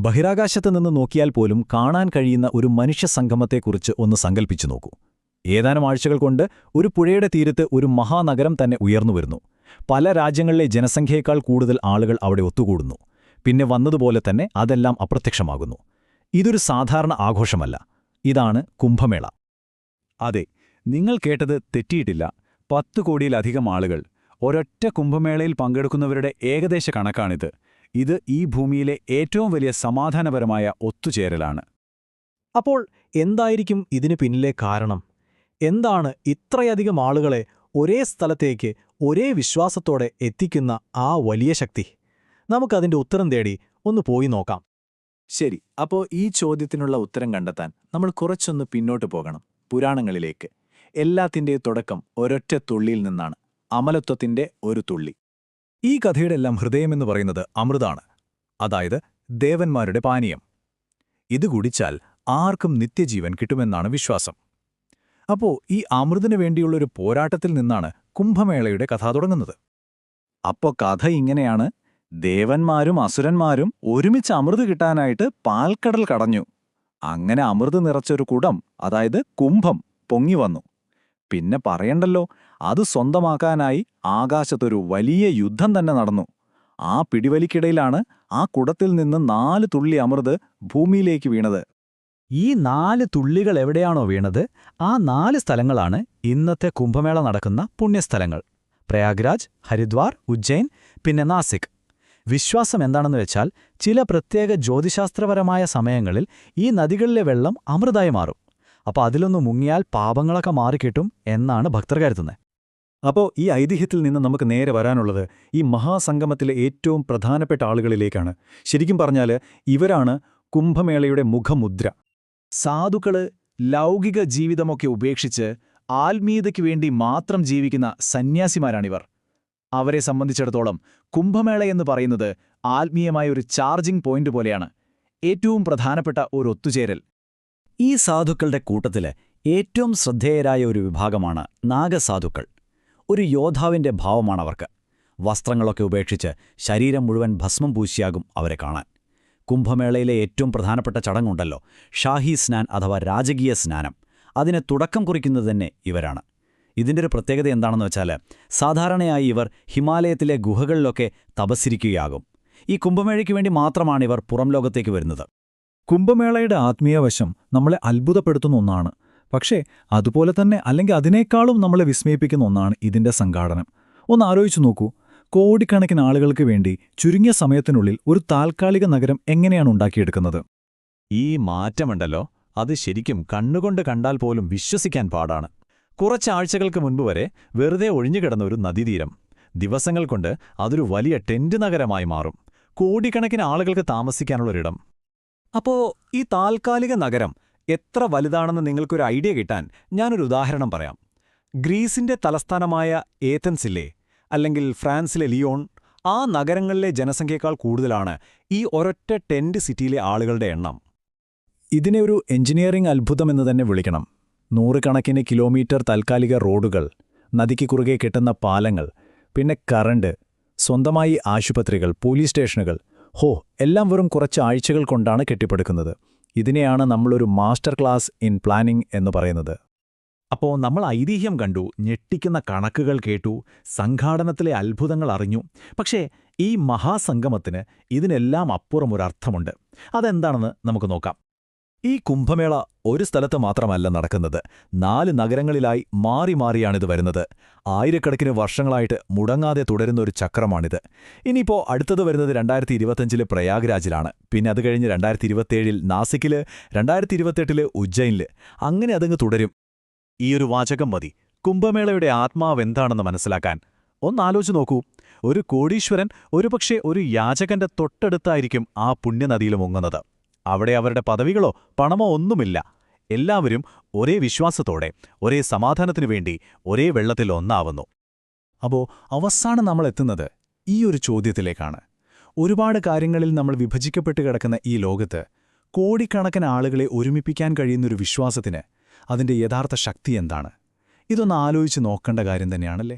ബഹിരാകാശത്ത് നിന്ന് നോക്കിയാൽ പോലും കാണാൻ കഴിയുന്ന ഒരു മനുഷ്യസംഗമത്തെക്കുറിച്ച് ഒന്ന് സങ്കൽപ്പിച്ചു നോക്കൂ. ഏതാനും ആഴ്ചകൾ കൊണ്ട് ഒരു പുഴയുടെ തീരത്ത് ഒരു മഹാനഗരം തന്നെ ഉയർന്നുവരുന്നു. പല രാജ്യങ്ങളിലെ ജനസംഖ്യയേക്കാൾ കൂടുതൽ ആളുകൾ അവിടെ ഒത്തുകൂടുന്നു. പിന്നെ വന്നതുപോലെ തന്നെ അതെല്ലാം അപ്രത്യക്ഷമാകുന്നു. ഇതൊരു സാധാരണ ആഘോഷമല്ല. ഇതാണ് കുംഭമേള. അതെ, നിങ്ങൾ കേട്ടത് തെറ്റിയിട്ടില്ല. 10 കോടിയിലധികം ആളുകൾ ഒരൊറ്റ കുംഭമേളയിൽ പങ്കെടുക്കുന്നവരുടെ ഏകദേശ കണക്കാണിത്. ഇത് ഈ ഭൂമിയിലെ ഏറ്റവും വലിയ സമാധാനപരമായ ഒത്തുചേരലാണ്. അപ്പോൾ എന്തായിരിക്കും ഇതിനു പിന്നിലെ കാരണം? എന്താണ് ഇത്രയധികം ആളുകളെ ഒരേ സ്ഥലത്തേക്ക് ഒരേ വിശ്വാസത്തോടെ എത്തിക്കുന്ന ആ വലിയ ശക്തി? നമുക്കതിന്റെ ഉത്തരം തേടി ഒന്ന് പോയി നോക്കാം. ശരി, അപ്പോൾ ഈ ചോദ്യത്തിനുള്ള ഉത്തരം കണ്ടെത്താൻ നമ്മൾ കുറച്ചൊന്ന് പിന്നോട്ട് പോകണം, പുരാണങ്ങളിലേക്ക്. എല്ലാത്തിൻ്റെയും തുടക്കം ഒരൊറ്റ തുള്ളിയിൽ നിന്നാണ്, അമലത്വത്തിന്റെ ഒരു തുള്ളി. ഈ കഥയുടെ എല്ലാം ഹൃദയമെന്ന് പറയുന്നത് അമൃതാണ്, അതായത് ദേവന്മാരുടെ പാനീയം. ഇത് കുടിച്ചാൽ ആർക്കും നിത്യജീവൻ കിട്ടുമെന്നാണ് വിശ്വാസം. അപ്പോൾ ഈ അമൃതിനു വേണ്ടിയുള്ളൊരു പോരാട്ടത്തിൽ നിന്നാണ് കുംഭമേളയുടെ കഥ തുടങ്ങുന്നത്. അപ്പോൾ കഥ ഇങ്ങനെയാണ്: ദേവന്മാരും അസുരന്മാരും ഒരുമിച്ച് അമൃത് കിട്ടാനായിട്ട് പാൽക്കടൽ കടഞ്ഞു. അങ്ങനെ അമൃത് നിറച്ചൊരു കുടം, അതായത് കുംഭം, പൊങ്ങി വന്നു. പിന്നെ പറയണ്ടല്ലോ, അത് സ്വന്തമാക്കാനായി ആകാശത്തൊരു വലിയ യുദ്ധം തന്നെ നടന്നു. ആ പിടിവലിക്കിടയിലാണ് ആ കുടത്തിൽ നിന്ന് 4 തുള്ളി അമൃത് ഭൂമിയിലേക്ക് വീണത്. ഈ 4 തുള്ളികൾ എവിടെയാണോ വീണത്, ആ 4 സ്ഥലങ്ങളാണ് ഇന്നത്തെ കുംഭമേള നടക്കുന്ന പുണ്യസ്ഥലങ്ങൾ: പ്രയാഗ്രാജ്, ഹരിദ്വാർ, ഉജ്ജയിൻ, പിന്നെ നാസിക്. വിശ്വാസം എന്താണെന്ന് വെച്ചാൽ, ചില പ്രത്യേക ജ്യോതിശാസ്ത്രപരമായ സമയങ്ങളിൽ ഈ നദികളിലെ വെള്ളം അമൃതായി മാറും. അപ്പോൾ അതിലൊന്ന് മുങ്ങിയാൽ പാപങ്ങളൊക്കെ മാറിക്കിട്ടും എന്നാണ് ഭക്തർ കരുതുന്നത്. അപ്പോൾ ഈ ഐതിഹ്യത്തിൽ നിന്ന് നമുക്ക് നേരെ വരാനുള്ളത് ഈ മഹാസംഗമത്തിലെ ഏറ്റവും പ്രധാനപ്പെട്ട ആളുകളിലേക്കാണ്. ശരിക്കും പറഞ്ഞാൽ ഇവരാണ് കുംഭമേളയുടെ മുഖമുദ്ര. സാധുക്കള് ലൗകിക ജീവിതമൊക്കെ ഉപേക്ഷിച്ച് ആത്മീയതയ്ക്ക് വേണ്ടി മാത്രം ജീവിക്കുന്ന സന്യാസിമാരാണിവർ. അവരെ സംബന്ധിച്ചിടത്തോളം കുംഭമേളയെന്ന് പറയുന്നത് ആത്മീയമായ ഒരു ചാർജിംഗ് പോയിന്റ് പോലെയാണ്, ഏറ്റവും പ്രധാനപ്പെട്ട ഒരു ഒത്തുചേരൽ. ഈ സാധുക്കളുടെ കൂട്ടത്തില് ഏറ്റവും ശ്രദ്ധേയരായ ഒരു വിഭാഗമാണ് നാഗസാധുക്കൾ. ഒരു യോദ്ധാവിന്റെ ഭാവമാണവർക്ക്. വസ്ത്രങ്ങളൊക്കെ ഉപേക്ഷിച്ച് ശരീരം മുഴുവൻ ഭസ്മം പൂശിയാകും അവരെ കാണാൻ. കുംഭമേളയിലെ ഏറ്റവും പ്രധാനപ്പെട്ട ചടങ്ങുണ്ടല്ലോ, ഷാഹി സ്നാൻ അഥവാ രാജകീയ സ്നാനം. അതിന് തുടക്കം കുറിക്കുന്നത് തന്നെ ഇവരാണ്. ഇതിൻ്റെ ഒരു പ്രത്യേകത എന്താണെന്ന് വെച്ചാൽ, സാധാരണയായി ഇവർ ഹിമാലയത്തിലെ ഗുഹകളിലൊക്കെ തപസ്സിരിക്കുകയാകും. ഈ കുംഭമേളയ്ക്ക് വേണ്ടി മാത്രമാണിവർ പുറം ലോകത്തേക്ക് വരുന്നത്. കുംഭമേളയുടെ ആത്മീയവശം നമ്മളെ അത്ഭുതപ്പെടുത്തുന്ന ഒന്നാണ്. പക്ഷേ അതുപോലെ തന്നെ, അല്ലെങ്കിൽ അതിനേക്കാളും നമ്മളെ വിസ്മയിപ്പിക്കുന്ന ഒന്നാണ് ഇതിന്റെ സംഘാടനം. ഒന്ന് ആലോചിച്ചു നോക്കൂ, കോടിക്കണക്കിന് ആളുകൾക്ക് വേണ്ടി ചുരുങ്ങിയ സമയത്തിനുള്ളിൽ ഒരു താൽക്കാലിക നഗരം എങ്ങനെയാണ് ഉണ്ടാക്കിയെടുക്കുന്നത്? ഈ മാറ്റമുണ്ടല്ലോ, അത് ശരിക്കും കണ്ണുകൊണ്ട് കണ്ടാൽ പോലും വിശ്വസിക്കാൻ പാടാണ്. കുറച്ചാഴ്ചകൾക്ക് മുൻപ് വരെ വെറുതെ ഒഴിഞ്ഞുകിടന്ന ഒരു നദീതീരം ദിവസങ്ങൾ കൊണ്ട് അതൊരു വലിയ ടെന്റ് നഗരമായി മാറും. കോടിക്കണക്കിന് ആളുകൾക്ക് താമസിക്കാനുള്ളൊരിടം. അപ്പോൾ ഈ താൽക്കാലിക നഗരം എത്ര വലുതാണെന്ന് നിങ്ങൾക്കൊരു ഐഡിയ കിട്ടാൻ ഞാനൊരു ഉദാഹരണം പറയാം. ഗ്രീസിന്റെ തലസ്ഥാനമായ ഏഥൻസില്ലേ, അല്ലെങ്കിൽ ഫ്രാൻസിലെ ലിയോൺ, ആ നഗരങ്ങളിലെ ജനസംഖ്യയേക്കാൾ കൂടുതലാണ് ഈ ഒരൊറ്റ ടെന്റ് സിറ്റിയിലെ ആളുകളുടെ എണ്ണം. ഇതിനെ ഒരു എഞ്ചിനീയറിംഗ് അത്ഭുതമെന്ന് തന്നെ വിളിക്കണം. 100 കണക്കിന് കിലോമീറ്റർ താൽക്കാലിക റോഡുകൾ, നദിക്ക് കുറുകെ കെട്ടുന്ന പാലങ്ങൾ, പിന്നെ കറണ്ട്, സ്വന്തമായി ആശുപത്രികൾ, പോലീസ് സ്റ്റേഷനുകൾ. എല്ലാം വെറും കുറച്ച് ആഴ്ചകൾ കൊണ്ടാണ് കെട്ടിപ്പടുക്കുന്നത്. ഇതിനെയാണ് നമ്മളൊരു മാസ്റ്റർ ക്ലാസ് ഇൻ പ്ലാനിംഗ് എന്ന് പറയുന്നത്. അപ്പോൾ നമ്മൾ ഐതിഹ്യം കണ്ടു, ഞെട്ടിക്കുന്ന കണക്കുകൾ കേട്ടു, സംഘാടനത്തിലെ അത്ഭുതങ്ങൾ അറിഞ്ഞു. പക്ഷേ ഈ മഹാസംഗമത്തിന് ഇതിനെല്ലാം അപ്പുറം ഒരർത്ഥമുണ്ട്. അതെന്താണെന്ന് നമുക്ക് നോക്കാം. ഈ കുംഭമേള ഒരു സ്ഥലത്ത് മാത്രമല്ല നടക്കുന്നത്, 4 നഗരങ്ങളിലായി മാറി മാറിയാണിത് വരുന്നത്. ആയിരക്കണക്കിന് വർഷങ്ങളായിട്ട് മുടങ്ങാതെ തുടരുന്ന ഒരു ചക്രമാണിത്. ഇനിയിപ്പോൾ അടുത്തത് വരുന്നത് 2025 പ്രയാഗ്രാജിലാണ്. പിന്നെ അത് കഴിഞ്ഞ് 2027 നാസിക്കില്, 2028 ഉജ്ജയിനില്. അങ്ങനെ അതങ്ങ് തുടരും. ഈയൊരു വാചകം മതി കുംഭമേളയുടെ ആത്മാവെന്താണെന്ന് മനസ്സിലാക്കാൻ. ഒന്നാലോചിച്ച് നോക്കൂ, ഒരു കോടീശ്വരൻ ഒരുപക്ഷെ ഒരു യാചകന്റെ തൊട്ടടുത്തായിരിക്കും ആ പുണ്യനദിയിൽ മുങ്ങുന്നത്. അവിടെ അവരുടെ പദവികളോ പണമോ ഒന്നുമില്ല. എല്ലാവരും ഒരേ വിശ്വാസത്തോടെ, ഒരേ സമാധാനത്തിനു വേണ്ടി ഒരേ വെള്ളത്തിൽ ഒന്നാവുന്നു. അപ്പോൾ അവസാനം നമ്മൾ എത്തുന്നത് ഈ ഒരു ചോദ്യത്തിലേക്കാണ്. ഒരുപാട് കാര്യങ്ങളിൽ നമ്മൾ വിഭജിക്കപ്പെട്ട് കിടക്കുന്ന ഈ ലോകത്ത് കോടിക്കണക്കിന് ആളുകളെ ഒരുമിപ്പിക്കാൻ കഴിയുന്നൊരു വിശ്വാസത്തിന് അതിന്റെ യഥാർത്ഥ ശക്തി എന്താണ്? ഇതൊന്ന് ആലോചിച്ച് നോക്കേണ്ട കാര്യം തന്നെയാണല്ലേ.